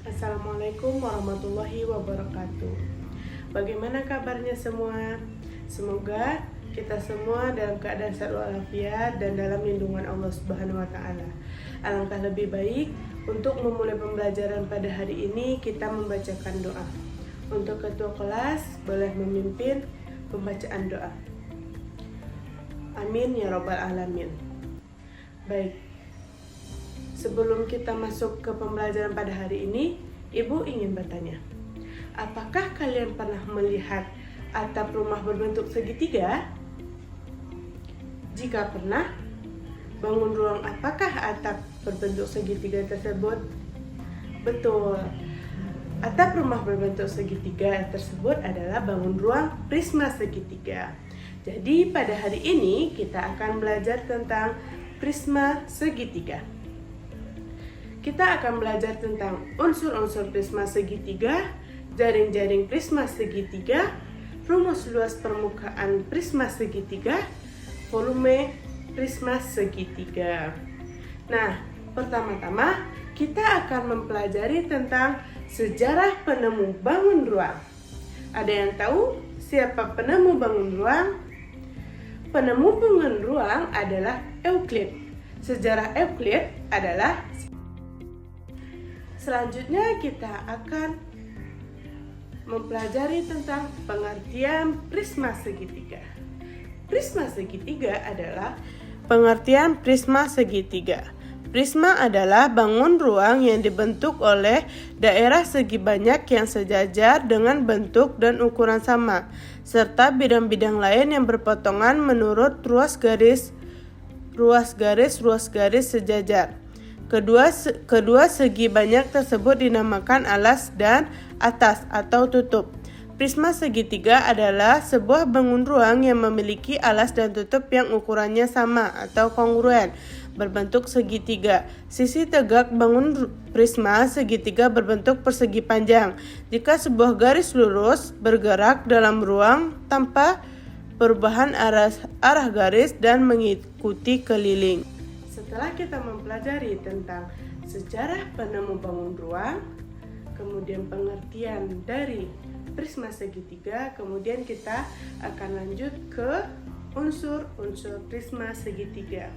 Assalamualaikum warahmatullahi wabarakatuh. Bagaimana kabarnya semua? Semoga kita semua dalam keadaan sehat walafiat dan dalam lindungan Allah Subhanahu wa taala. Alangkah lebih baik untuk memulai pembelajaran pada hari ini kita membacakan doa. Untuk ketua kelas boleh memimpin pembacaan doa. Amin ya rabbal alamin. Baik. Sebelum kita masuk ke pembelajaran pada hari ini, Ibu ingin bertanya, apakah kalian pernah melihat atap rumah berbentuk segitiga? Jika pernah, bangun ruang apakah atap berbentuk segitiga tersebut? Betul, atap rumah berbentuk segitiga tersebut adalah bangun ruang prisma segitiga. Jadi pada hari ini kita akan belajar tentang prisma segitiga. Kita akan belajar tentang unsur-unsur prisma segitiga, jaring-jaring prisma segitiga, rumus luas permukaan prisma segitiga, volume prisma segitiga. Nah, pertama-tama kita akan mempelajari tentang sejarah penemu bangun ruang. Ada yang tahu siapa penemu bangun ruang? Penemu bangun ruang adalah Euclid. Sejarah Euclid adalah selanjutnya kita akan mempelajari tentang pengertian prisma segitiga. Prisma segitiga adalah pengertian prisma segitiga. Prisma adalah bangun ruang yang dibentuk oleh daerah segi banyak yang sejajar dengan bentuk dan ukuran sama, serta bidang-bidang lain yang berpotongan menurut ruas garis sejajar. Kedua segi banyak tersebut dinamakan alas dan atas atau tutup. Prisma segitiga adalah sebuah bangun ruang yang memiliki alas dan tutup yang ukurannya sama atau kongruen, berbentuk segitiga. Sisi tegak bangun prisma segitiga berbentuk persegi panjang. Jika sebuah garis lurus bergerak dalam ruang tanpa perubahan arah garis dan mengikuti keliling. Setelah kita mempelajari tentang sejarah penemu bangun ruang, kemudian pengertian dari prisma segitiga, kemudian kita akan lanjut ke unsur-unsur prisma segitiga.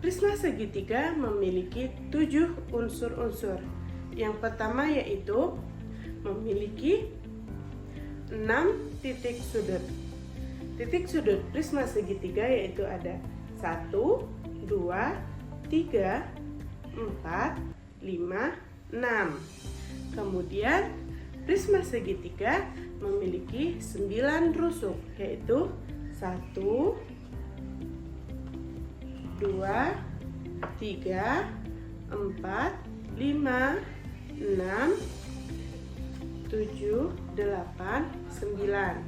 Prisma segitiga memiliki 7 unsur-unsur. Yang pertama yaitu memiliki 6 titik sudut. Titik sudut prisma segitiga yaitu ada 1, 2, 3, 4, 5, 6. Kemudian prisma segitiga memiliki 9 rusuk yaitu 1, 2, 3, 4, 5, 6, 7, 8, 9.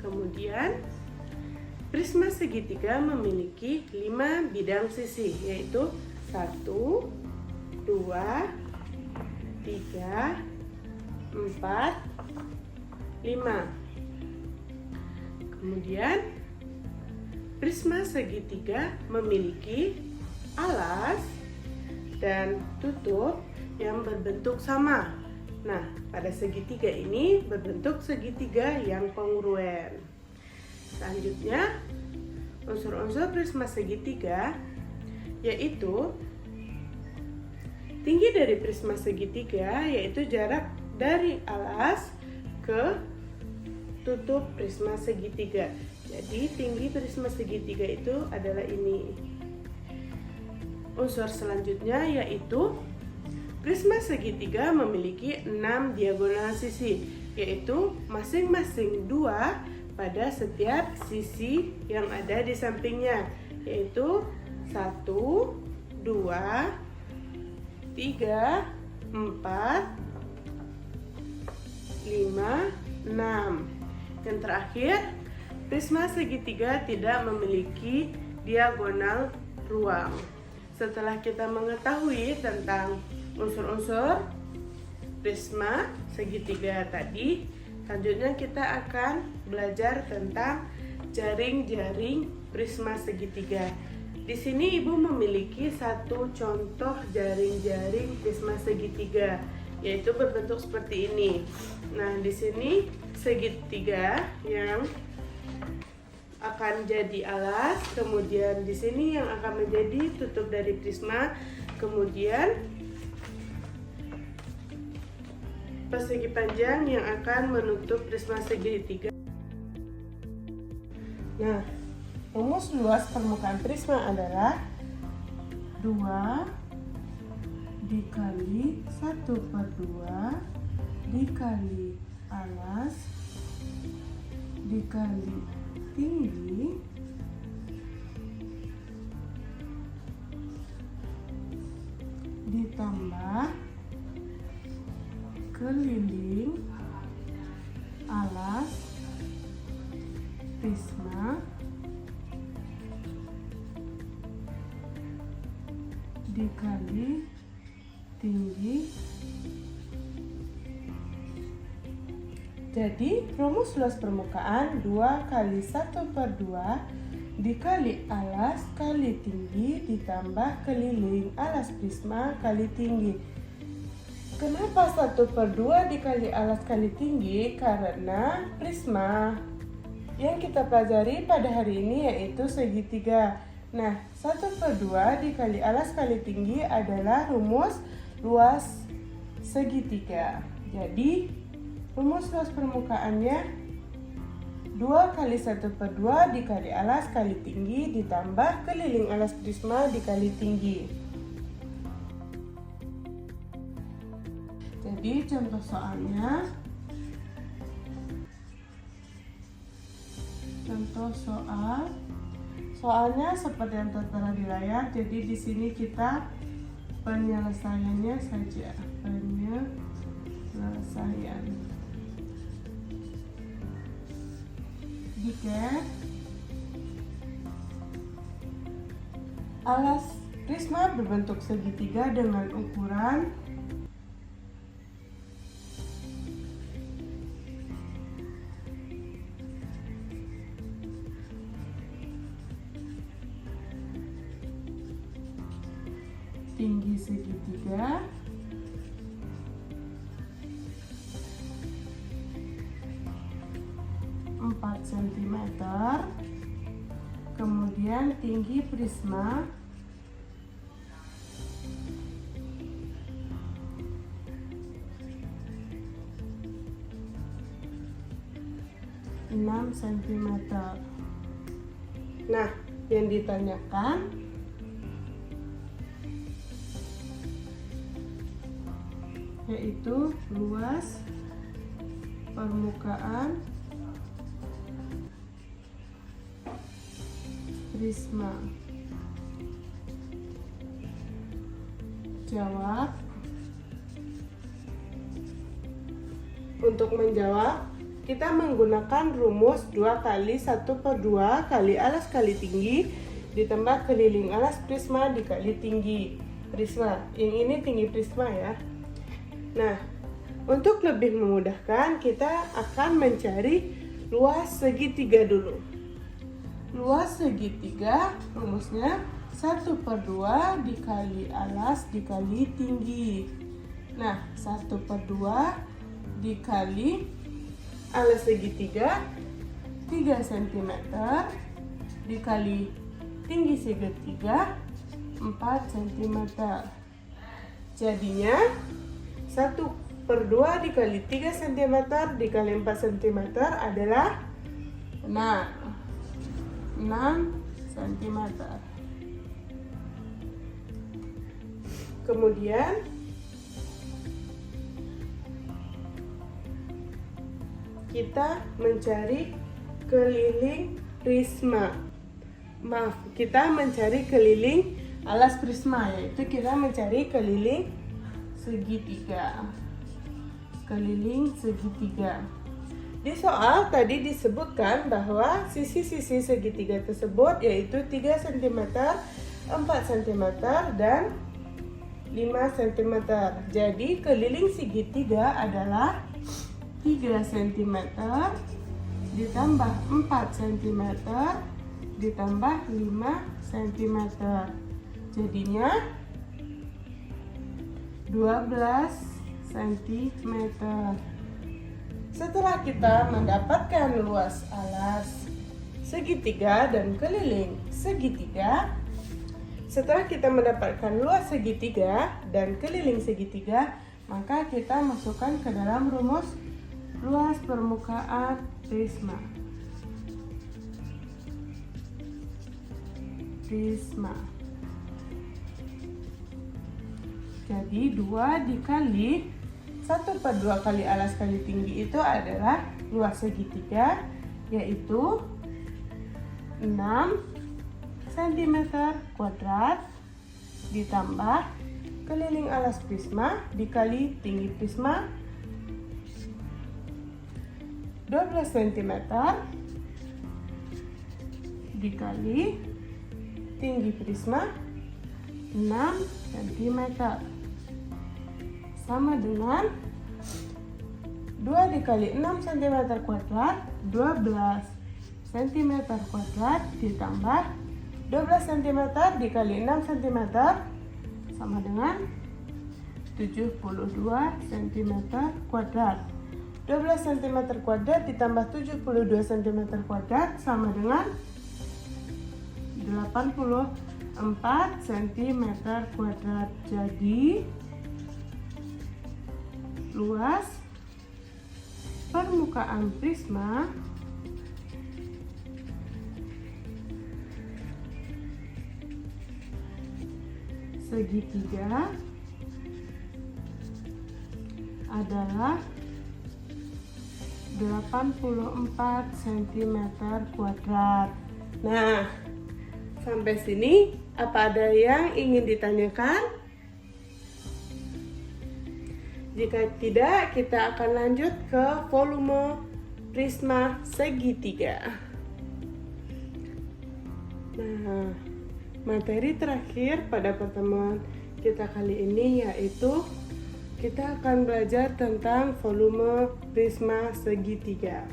Kemudian prisma segitiga memiliki 5 bidang sisi yaitu 1, 2, 3, 4, 5. Kemudian prisma segitiga memiliki alas dan tutup yang berbentuk sama. Nah, pada segitiga ini berbentuk segitiga yang kongruen. Selanjutnya, unsur-unsur prisma segitiga yaitu tinggi dari prisma segitiga yaitu jarak dari alas ke tutup prisma segitiga. Jadi tinggi prisma segitiga itu adalah ini. Unsur selanjutnya yaitu prisma segitiga memiliki 6 diagonal sisi yaitu masing-masing 2 pada setiap sisi yang ada di sampingnya yaitu 1, 2, 3, 4, 5, 6. Yang terakhir, prisma segitiga tidak memiliki diagonal ruang. Setelah kita mengetahui tentang unsur-unsur prisma segitiga tadi, selanjutnya kita akan belajar tentang jaring-jaring prisma segitiga. Di sini Ibu memiliki satu contoh jaring-jaring prisma segitiga, yaitu berbentuk seperti ini. Nah, di sini segitiga yang akan jadi alas, kemudian di sini yang akan menjadi tutup dari prisma, kemudian persegi panjang yang akan menutup prisma segitiga. Nah, rumus luas permukaan prisma adalah 2 dikali 1/2 dikali alas dikali tinggi ditambah keliling alas prisma dikali tinggi. Jadi rumus luas permukaan 2 kali 1/2 dikali alas kali tinggi ditambah keliling alas prisma kali tinggi. Kenapa 1/2 dikali alas kali tinggi? Karena prisma yang kita pelajari pada hari ini yaitu segitiga. Nah, 1/2 dikali alas kali tinggi adalah rumus luas segitiga. Jadi, rumus luas permukaannya 2 kali 1/2 dikali alas kali tinggi ditambah keliling alas prisma dikali tinggi. Jadi, contoh soalnya seperti yang tertera di layar. Jadi di sini kita penyelesaiannya saja. Penyelesaian. Jika alas prisma berbentuk segitiga dengan ukuran tinggi segitiga 4 cm, kemudian tinggi prisma 6 cm. Nah, yang ditanyakan yaitu luas permukaan prisma. Jawab. Untuk menjawab, kita menggunakan rumus 2 kali 1/2 kali alas kali tinggi ditambah keliling alas prisma dikali tinggi prisma. Yang ini tinggi prisma ya. Nah, untuk lebih memudahkan, kita akan mencari luas segitiga dulu. Luas segitiga rumusnya 1/2 dikali alas dikali tinggi. Nah, 1/2 dikali alas segitiga 3 cm dikali tinggi segitiga 4 cm. Jadinya 1/2 dikali 3 cm dikali 4 cm adalah 6 cm. Kemudian kita mencari keliling prisma. Kita mencari keliling alas prisma, yaitu kita mencari keliling segitiga. Keliling segitiga. Di soal tadi disebutkan bahwa sisi-sisi segitiga tersebut yaitu 3 cm, 4 cm, dan 5 cm. Jadi keliling segitiga adalah 3 cm ditambah 4 cm ditambah 5 cm. Jadinya 12 cm. Setelah kita mendapatkan luas alas segitiga dan keliling segitiga, setelah kita mendapatkan luas segitiga dan keliling segitiga, maka kita masukkan ke dalam rumus luas permukaan prisma. Jadi 2 dikali 1/2 kali alas kali tinggi itu adalah luas segitiga, yaitu 6 cm kuadrat ditambah keliling alas prisma dikali tinggi prisma 12 cm dikali tinggi prisma 6 cm sama dengan 2 dikali 6 cm kuadrat 12 cm kuadrat ditambah 12 cm dikali 6 cm sama dengan 72 cm kuadrat. 12 cm kuadrat ditambah 72 cm kuadrat sama dengan 84 cm kuadrat. Jadi luas permukaan prisma segitiga adalah 84 cm kuadrat. Nah, sampai sini apa ada yang ingin ditanyakan? Jika tidak, kita akan lanjut ke volume prisma segitiga. Nah, materi terakhir pada pertemuan kita kali ini yaitu kita akan belajar tentang volume prisma segitiga.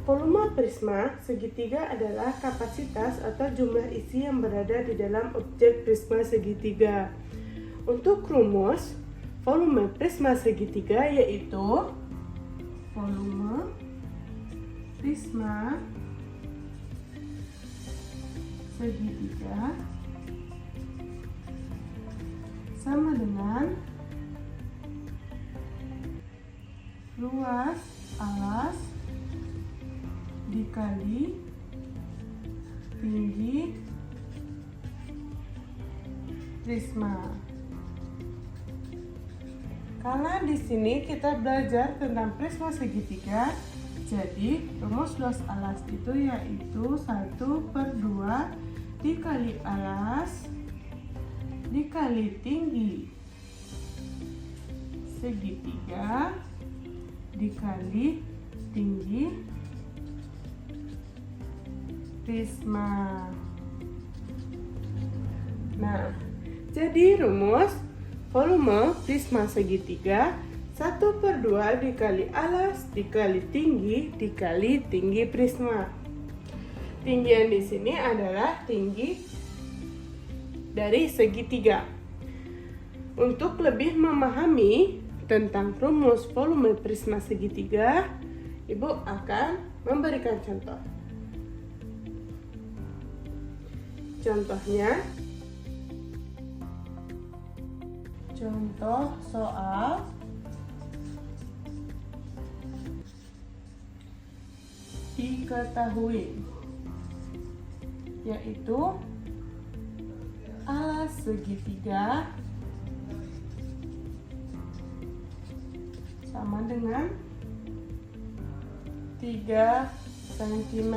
Volume prisma segitiga adalah kapasitas atau jumlah isi yang berada di dalam objek prisma segitiga. Untuk rumus volume prisma segitiga yaitu volume prisma segitiga sama dengan luas alas dikali tinggi prisma. Karena di sini kita belajar tentang prisma segitiga, jadi rumus luas alas itu yaitu 1/2 dikali alas dikali tinggi segitiga dikali tinggi prisma. Nah, jadi rumus volume prisma segitiga 1/2 dikali alas dikali tinggi prisma. Tinggi yang di sini adalah tinggi dari segitiga. Untuk lebih memahami tentang rumus volume prisma segitiga, Ibu akan memberikan contoh. Contohnya, contoh soal diketahui, yaitu alas segitiga sama dengan 3 cm.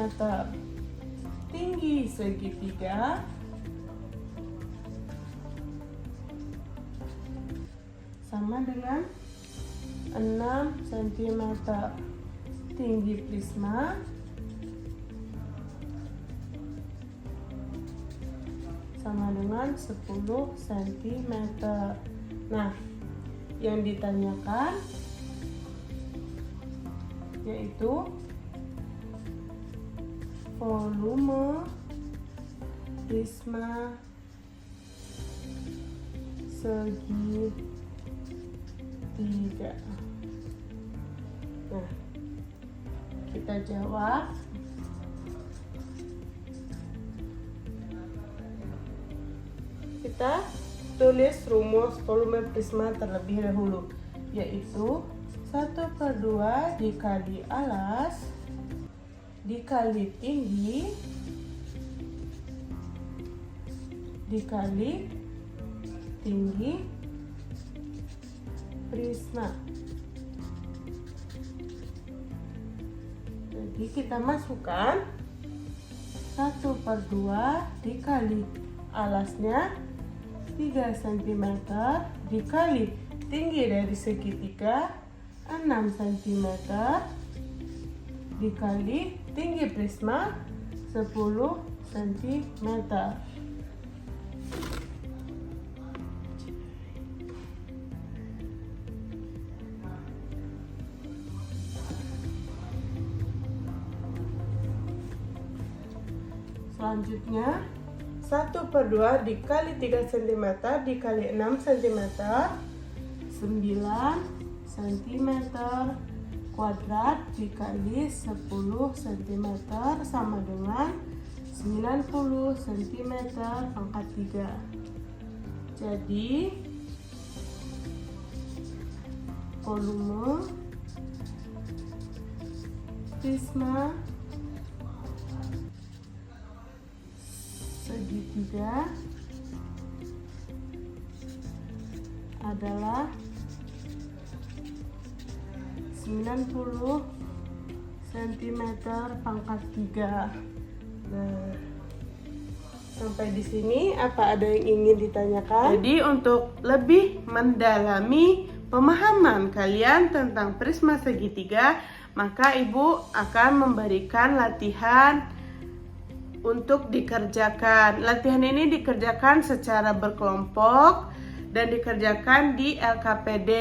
Tinggi segitiga sama dengan 6 cm. Tinggi prisma sama dengan 10 cm. Nah, yang ditanyakan yaitu volume prisma segitiga. Nah, kita jawab. Kita tulis rumus volume prisma terlebih dahulu, yaitu 1/2 dikali alas dikali tinggi dikali tinggi prisma. Jadi kita masukkan 1/2 dikali alasnya 3 cm dikali tinggi dari segitiga 6 cm dikali tinggi prisma 10 cm. Selanjutnya 1/2 dikali 3 cm dikali 6 cm 9 cm kuadrat dikali 10 cm sama dengan 90 cm pangkat 3. Jadi volume prisma segitiga adalah 90 cm pangkat 3. Nah, sampai di sini apa ada yang ingin ditanyakan? Jadi untuk lebih mendalami pemahaman kalian tentang prisma segitiga, maka Ibu akan memberikan latihan untuk dikerjakan. Latihan ini dikerjakan secara berkelompok dan dikerjakan di LKPD.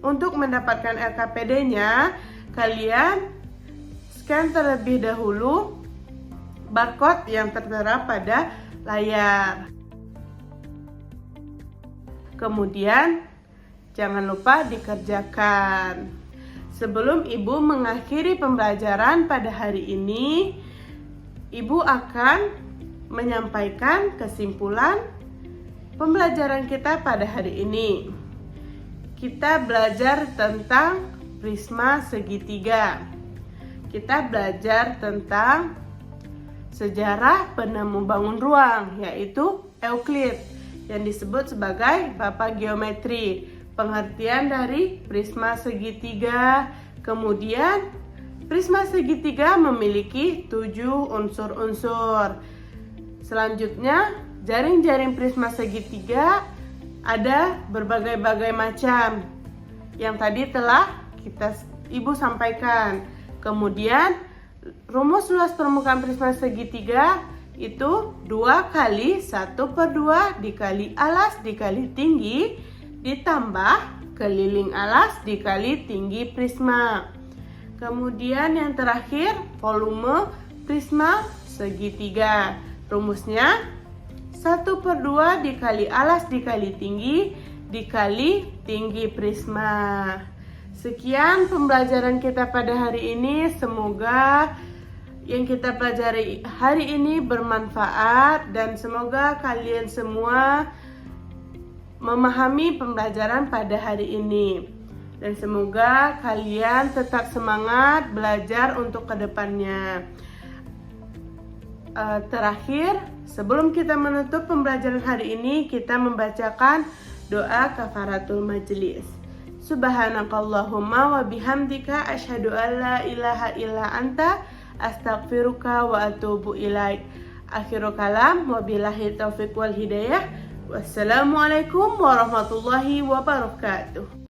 Untuk mendapatkan LKPD-nya, kalian scan terlebih dahulu barcode yang tertera pada layar. Kemudian, jangan lupa dikerjakan. Sebelum Ibu mengakhiri pembelajaran pada hari ini, Ibu akan menyampaikan kesimpulan pembelajaran kita pada hari ini. Kita belajar tentang prisma segitiga. Kita belajar tentang sejarah penemu bangun ruang, yaitu Euclid, yang disebut sebagai bapak geometri. Pengertian dari prisma segitiga. Kemudian prisma segitiga memiliki 7 unsur-unsur. Selanjutnya, jaring-jaring prisma segitiga ada berbagai-bagai macam yang tadi telah Ibu sampaikan. Kemudian, rumus luas permukaan prisma segitiga itu 2 kali 1/2 dikali alas dikali tinggi ditambah keliling alas dikali tinggi prisma. Kemudian yang terakhir, volume prisma segitiga. Rumusnya 1/2 dikali alas dikali tinggi dikali tinggi prisma. Sekian pembelajaran kita pada hari ini. Semoga yang kita pelajari hari ini bermanfaat dan semoga kalian semua memahami pembelajaran pada hari ini. Dan semoga kalian tetap semangat belajar untuk kedepannya. Terakhir, sebelum kita menutup pembelajaran hari ini, kita membacakan doa kafaratul majlis. Subhanakallahumma wa bihamdika asyhadu an la ilaha illa anta astaghfiruka wa atubu ilaik. Akhirul kalam, wabillahi taufiq wal hidayah. Wassalamualaikum warahmatullahi wabarakatuh.